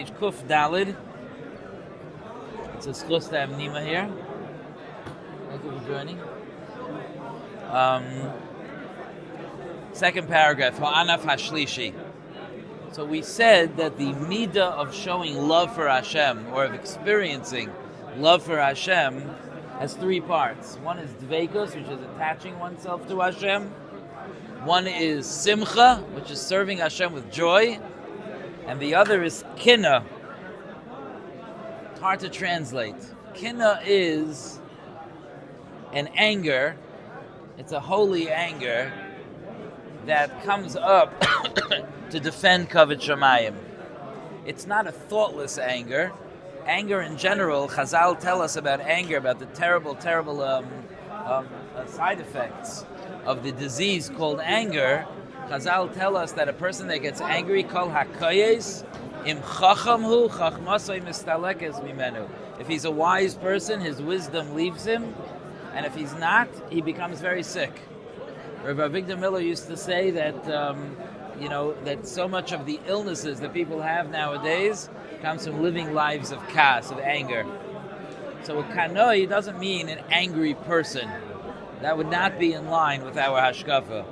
page Kuf Dalid. It's a schus to have Nima here. Thank you for joining. Second paragraph, Ha'anaf Hashlishi. So we said that the midah of showing love for Hashem, or of experiencing love for Hashem, has three parts. One is dveikus, which is attaching oneself to Hashem. One is simcha, which is serving Hashem with joy. And the other is kinna. It's hard to translate. Kinna is an anger. It's a holy anger that comes up to defend Kavod Shamayim. It's not a thoughtless anger. Anger in general, Chazal tell us about anger, about the terrible side effects of the disease called anger. Chazal tell us that a person that gets angry, kol hakoyes, im chachamhu, chachmasoi mistalekes mimenu. If he's a wise person, his wisdom leaves him, and if he's not, he becomes very sick. Rabbi Avigdor Miller used to say that, that so much of the illnesses that people have nowadays comes from living lives of kas, of anger. So a kanoi doesn't mean an angry person. That would not be in line with our hashkafa.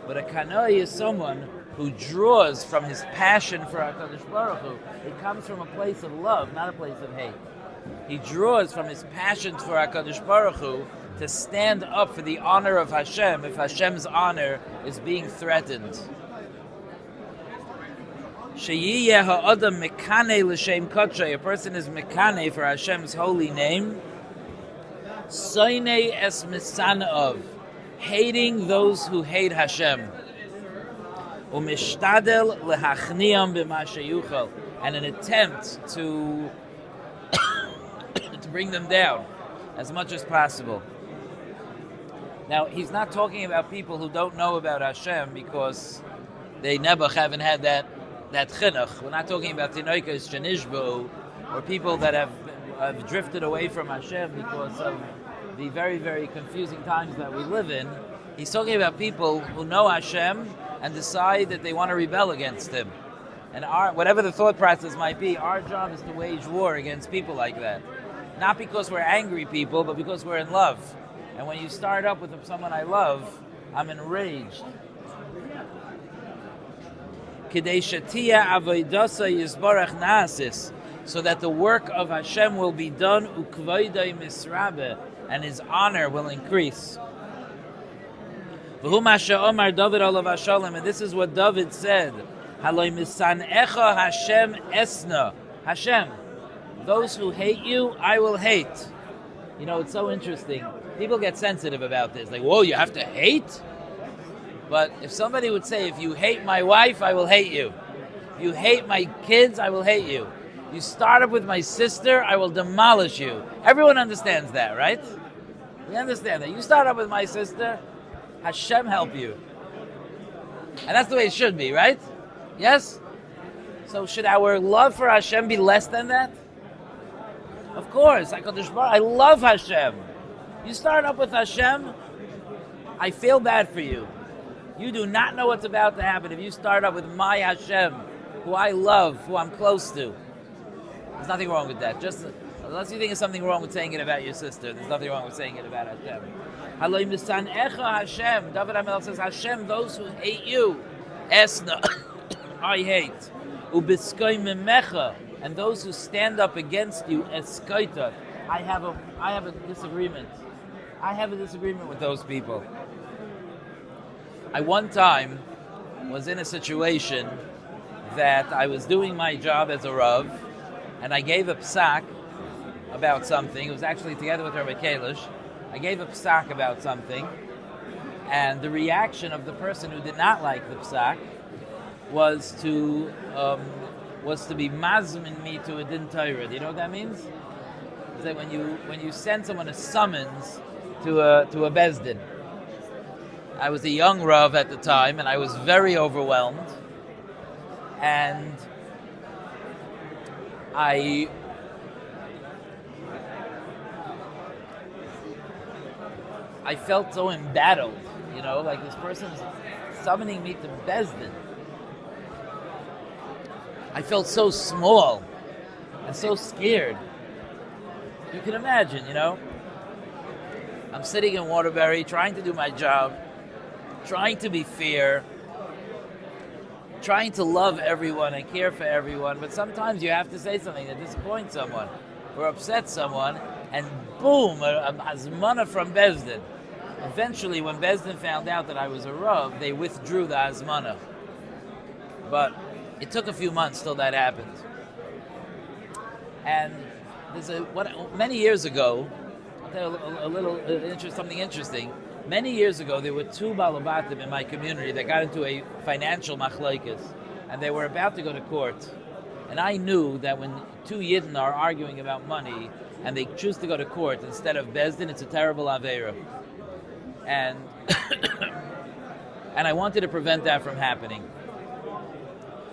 But a kanoi is someone who draws from his passion for HaKadosh Baruch Hu. It comes from a place of love, not a place of hate. He draws from his passion for HaKadosh Baruch Hu to stand up for the honor of Hashem if Hashem's honor is being threatened. Sheyiyeh ha'adam mekaneh l'shem kodshay. A person is mekaneh for Hashem's holy name. Soinei es misanov. Hating those who hate Hashem. Umishtadel lehachniam b'ma sheyuchal. And an attempt to bring them down as much as possible. Now, he's not talking about people who don't know about Hashem because they never haven't had that chinuch. We're not talking about tinoikas shenishbu, or people that have drifted away from Hashem because of the very, very confusing times that we live in. He's talking about people who know Hashem and decide that they want to rebel against Him. And whatever the thought process might be, our job is to wage war against people like that. Not because we're angry people, but because we're in love. And when you start up with someone I love, I'm enraged. So that the work of Hashem will be done, and His honor will increase. And this is what David said. Hashem, those who hate you, I will hate. It's so interesting. People get sensitive about this. Like, whoa, you have to hate? But if somebody would say, if you hate my wife, I will hate you. If you hate my kids, I will hate you. You start up with my sister, I will demolish you. Everyone understands that, right? We understand that. You start up with my sister, Hashem help you. And that's the way it should be, right? Yes? So should our love for Hashem be less than that? Of course. I love Hashem. You start up with Hashem, I feel bad for you. You do not know what's about to happen if you start up with my Hashem, who I love, who I'm close to. There's nothing wrong with that. Just unless you think there's something wrong with saying it about your sister, there's nothing wrong with saying it about Hashem. Hashem. David HaMelech says, Hashem, those who hate you, Esna, I hate. Ubiskoy memecha, and those who stand up against you, eskaita. I have a disagreement. I have a disagreement with those people. I one time was in a situation that I was doing my job as a Rav, and I gave a psak about something. It was actually together with Rabbi Kalish. I gave a psak about something, and the reaction of the person who did not like the psak was to be mazmin me to a din Torah. Do you know what that means? It's like when you send someone a summons to a bezdin. I was a young Rav at the time, and I was very overwhelmed. And I felt so embattled, like this person's summoning me to bezdin. I felt so small and so scared. You can imagine, you know? I'm sitting in Waterbury trying to do my job, trying to be fair, trying to love everyone and care for everyone, but sometimes you have to say something that disappoints someone or upsets someone, and boom, a hazmana from Bezdin. Eventually, when Bezdin found out that I was a Rav, they withdrew the hazmana. But it took a few months till that happened. And many years ago, I'll tell you something interesting. Many years ago, there were two balabatim in my community that got into a financial machlokes, and they were about to go to court. And I knew that when two Yidden are arguing about money and they choose to go to court instead of Bezdin, it's a terrible aveira. And and I wanted to prevent that from happening.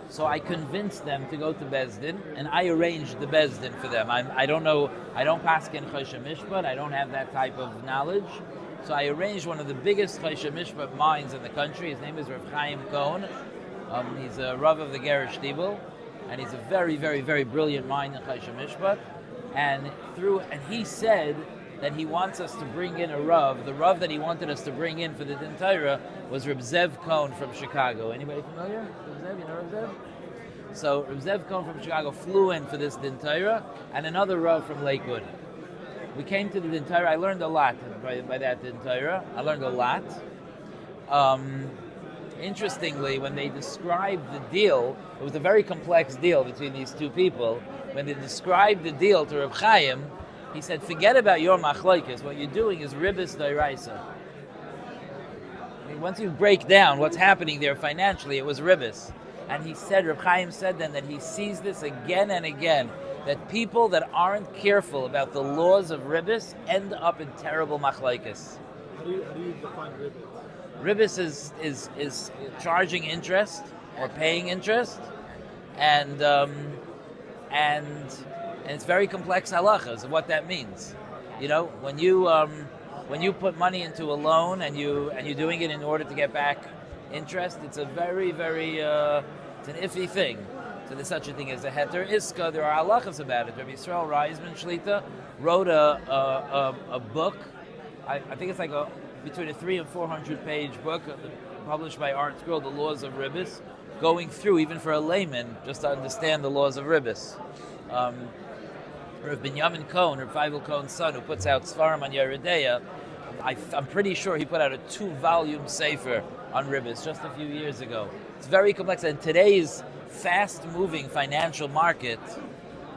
So I convinced them to go to Bezdin, and I arranged the Bezdin for them. I don't paskin Choshe Mishpat, I don't have that type of knowledge. So I arranged one of the biggest Choshe Mishpat minds in the country. His name is Rav Chaim Cohen. He's a Rav of the Gerish Tibel, and he's a very, very, very brilliant mind in Choshe Mishpat. And he said that he wants us to bring in a Rav. The Rav that he wanted us to bring in for the Din Torah was Reb Zev Cohen from Chicago. Anybody familiar? Reb Zev, you know Reb Zev? So Reb Zev Cohen from Chicago flew in for this Din Torah, and another Rav from Lakewood. We came to the Din Torah. I learned a lot by that Din Torah. I learned a lot. Interestingly, when they described the deal, it was a very complex deal between these two people. When they described the deal to Reb Chaim, he said, forget about your machlokes. What you're doing is ribis d'oraisa. I mean, once you break down what's happening there financially, it was ribis. And he said, Reb Chaim said then that he sees this again and again, that people that aren't careful about the laws of ribis end up in terrible machlokes. How do you define ribis? Ribis is charging interest or paying interest, and it's very complex halachas of what that means. You know, when you put money into a loan and you're doing it in order to get back interest, it's a very, very it's an iffy thing. So there's such a thing as a heter iska. There are halachas about it. Rabbi Yisrael Reisman Shlita wrote a book. I think it's like between a 300 and 400 page book published by Art Scroll, The Laws of Ribis, going through, even for a layman, just to understand the laws of Ribis. Rav Binyamin Cohen, Rav Feivel Cohen's son, who puts out Sfarim on Yeridea, I'm pretty sure he put out a 2-volume sefer on Ribis just a few years ago. It's very complex, and today's fast-moving financial market,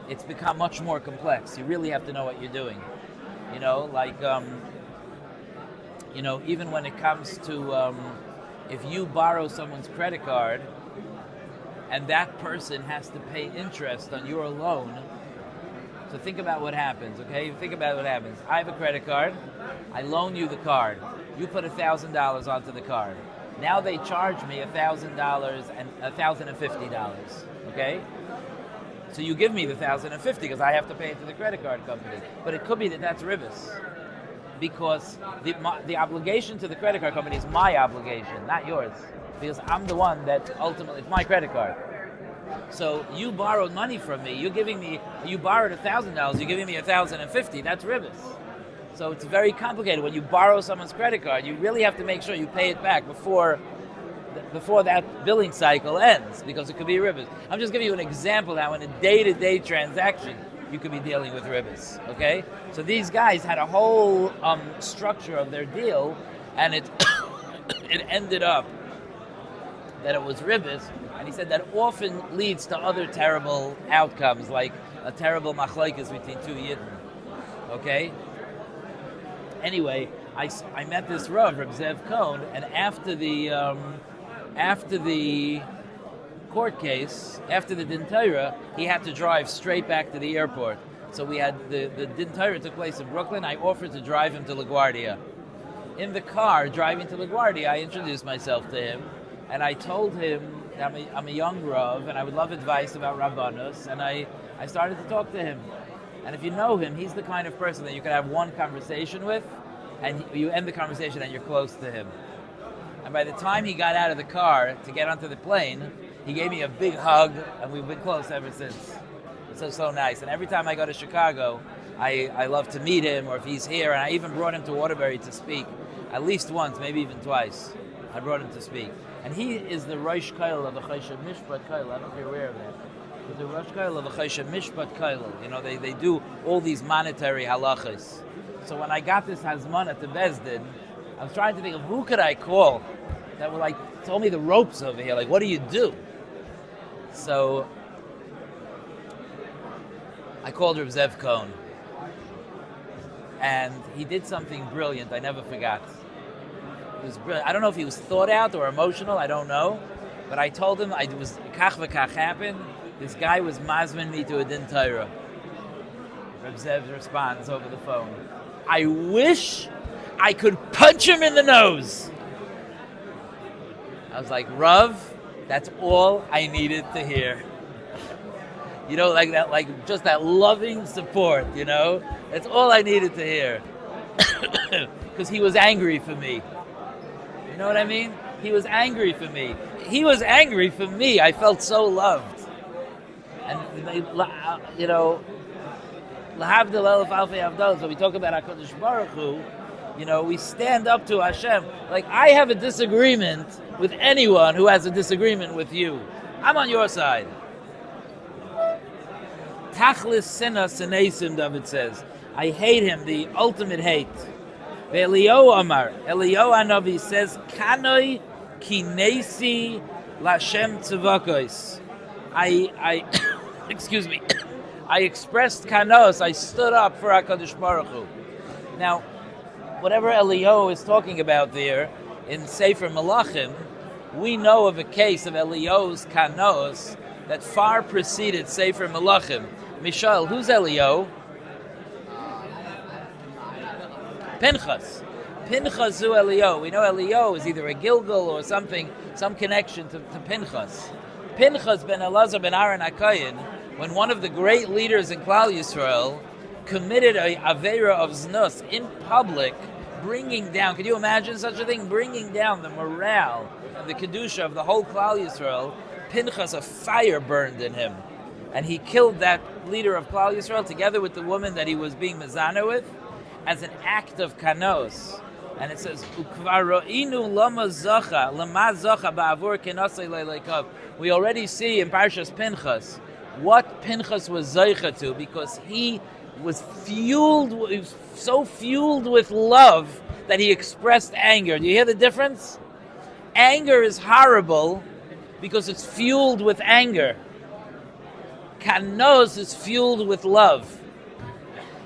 it's become much more complex. You really have to know what you're doing. You know, like, even when it comes to, if you borrow someone's credit card and that person has to pay interest on your loan, so think about what happens, okay? Think about what happens. I have a credit card. I loan you the card. You put $1,000 onto the card. Now they charge me $1,000 and $1,050, okay? So you give me the $1,050 because I have to pay it to the credit card company. But it could be that that's ribis, because the obligation to the credit card company is my obligation, not yours, because I'm the one that ultimately, it's my credit card. So you borrowed money from me. You borrowed $1,000. You're giving me $1,050. That's ribis. So it's very complicated. When you borrow someone's credit card, you really have to make sure you pay it back before that billing cycle ends, because it could be ribis. I'm just giving you an example now. In a day-to-day transaction, you could be dealing with ribis. Okay. So these guys had a whole structure of their deal, and it ended up that it was ribis. And he said that often leads to other terrible outcomes, like a terrible machlokes between two Yidden. Okay? Anyway, I met this Rav, Reb Zev Cohen, and after the court case, after the Din Torah, he had to drive straight back to the airport. So we had the Din Torah took place in Brooklyn. I offered to drive him to LaGuardia. In the car, driving to LaGuardia, I introduced myself to him, and I told him I'm a young Rav, and I would love advice about Rabbanos, and I started to talk to him. And if you know him, he's the kind of person that you can have one conversation with, and you end the conversation and you're close to him. And by the time he got out of the car to get onto the plane, he gave me a big hug, and we've been close ever since. It's so nice. And every time I go to Chicago, I love to meet him, or if he's here, and I even brought him to Waterbury to speak, at least once, maybe even twice. I brought him to speak. And he is the Rosh Koil of the Choshen Mishpat Koil. I don't know if you're aware of that. He's the Rosh Koil of the Choshen Mishpat Koil. You know, they do all these monetary halachas. So when I got this hazmana to Bezdin, I was trying to think of who could I call that would told me the ropes over here. Like, what do you do? So I called Reb Zev Cohn, and he did something brilliant. I never forgot. It was brilliant. I don't know if he was thought out or emotional. I don't know, but I told him kach v'kach happened. This guy was mazmin me to a din Torah. Reb Zev responds over the phone, I wish I could punch him in the nose. I was like, Rav, that's all I needed to hear. You know, like that, like just that loving support, you know? That's all I needed to hear. Because he was angry for me. You know what I mean? He was angry for me. He was angry for me. I felt so loved. And, you know, Lahavdil Elef Alfei Avdal, so we talk about HaKadosh Baruch Hu, you know, we stand up to Hashem. Like, I have a disagreement with anyone who has a disagreement with you. I'm on your side. Tachlis Sina Senesim, David says. I hate him, the ultimate hate. Ve'Eliyahu Amar, Eliyahu Hanavi says, Kanoi kinesi lashem tzavakos. I excuse me, I expressed kanos, I stood up for HaKadosh Baruch Hu. Now, whatever Eliyahu is talking about there in Sefer Malachim, we know of a case of Eliyahu's kanos that far preceded Sefer Malachim. Mishael, who's Eliyahu? Pinchas. Pinchas zu Eliyahu. We know Eliyahu is either a Gilgal or something, some connection to Pinchas. Pinchas ben Elazar ben Aaron HaKohen, when one of the great leaders in Klal Yisrael committed a Aveira of Znus in public, bringing down, could you imagine such a thing? Bringing down the morale and the Kedusha of the whole Klal Yisrael. Pinchas, a fire burned in him. And he killed that leader of Klal Yisrael together with the woman that he was being mezana with as an act of kanos. And it says, we already see in Parshas Pinchas what Pinchas was zeicha to, because he was so fueled with love that he expressed anger. Do you hear the difference? Anger is horrible because it's fueled with anger. Kanos is fueled with love.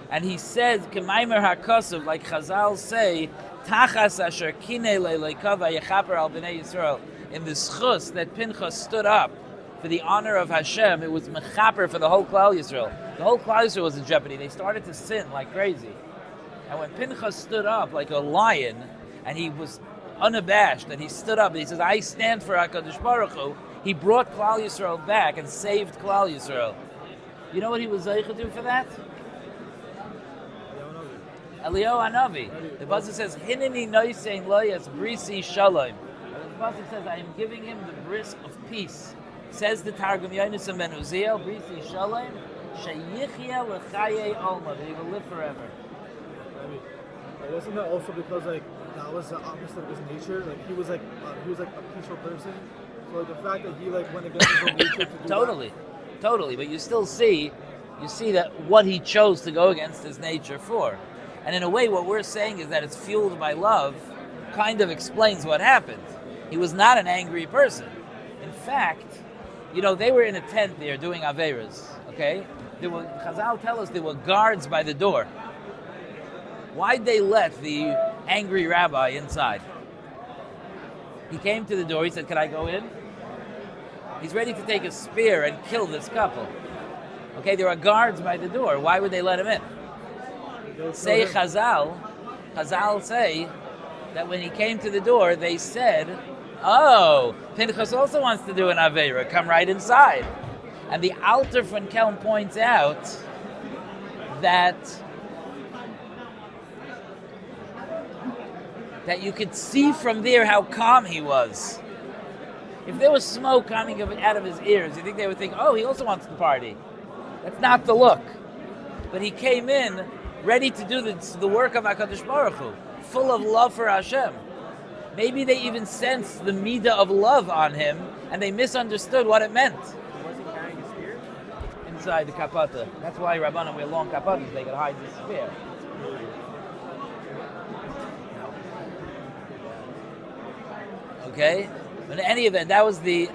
And he says, K'maimer HaKosav, like Chazal say, Tachas asher kinei le'leikav ha'yechaper al b'nei Yisrael. In the schus that Pinchas stood up for the honor of Hashem, it was mechaper for the whole Klal Yisrael. The whole Klal Yisrael was in jeopardy. They started to sin like crazy. And when Pinchas stood up like a lion, and he was unabashed, and he stood up, and he says, I stand for HaKadosh Baruch Hu, he brought Klal Yisrael back and saved Klal Yisrael. You know what he was zeicha to for that? Eliyahu Hanavi. The Pasuk says, Hineni noisein loyas brisi shalom. The Pasuk says, I am giving him the bris of peace. Says the Targum Yonasan ben Uziel, brisi shalom, sheyichya l'chaye olma, that he will live forever. Wasn't that also because that was the opposite of his nature? Like he was like a peaceful person. So like the fact that he went against his own nature to do Totally. But you still see that what he chose to go against his nature for. And in a way, what we're saying is that it's fueled by love kind of explains what happened. He was not an angry person. In fact, you know, they were in a tent there doing Averas, okay? Chazal tell us there were guards by the door. Why'd they let the angry rabbi inside? He came to the door, he said, can I go in? He's ready to take a spear and kill this couple. Okay, there are guards by the door. Why would they let him in? Say Chazal say that when he came to the door, they said, oh, Pinchas also wants to do an Aveira. Come right inside. And the Alter von Kelm points out that you could see from there how calm he was. If there was smoke coming out of his ears, you think they would think, oh, he also wants to party. That's not the look. But he came in ready to do the work of HaKadosh Baruch Hu, full of love for Hashem. Maybe they even sensed the midah of love on him, and they misunderstood what it meant. Was he carrying a spear? Inside the kapata. That's why Rabbanan wear long kapatas, they could hide the spear. Okay? But in any event, that was the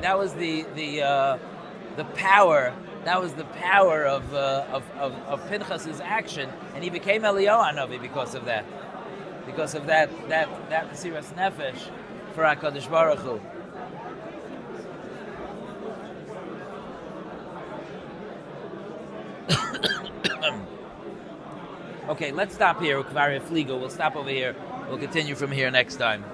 power. That was the power of Pinchas's action, and he became Eliyahu Hanavi because of that. Because of that Mesiras Nefesh for HaKadosh Baruch Hu. Okay, let's stop here. We'll stop over here. We'll continue from here next time.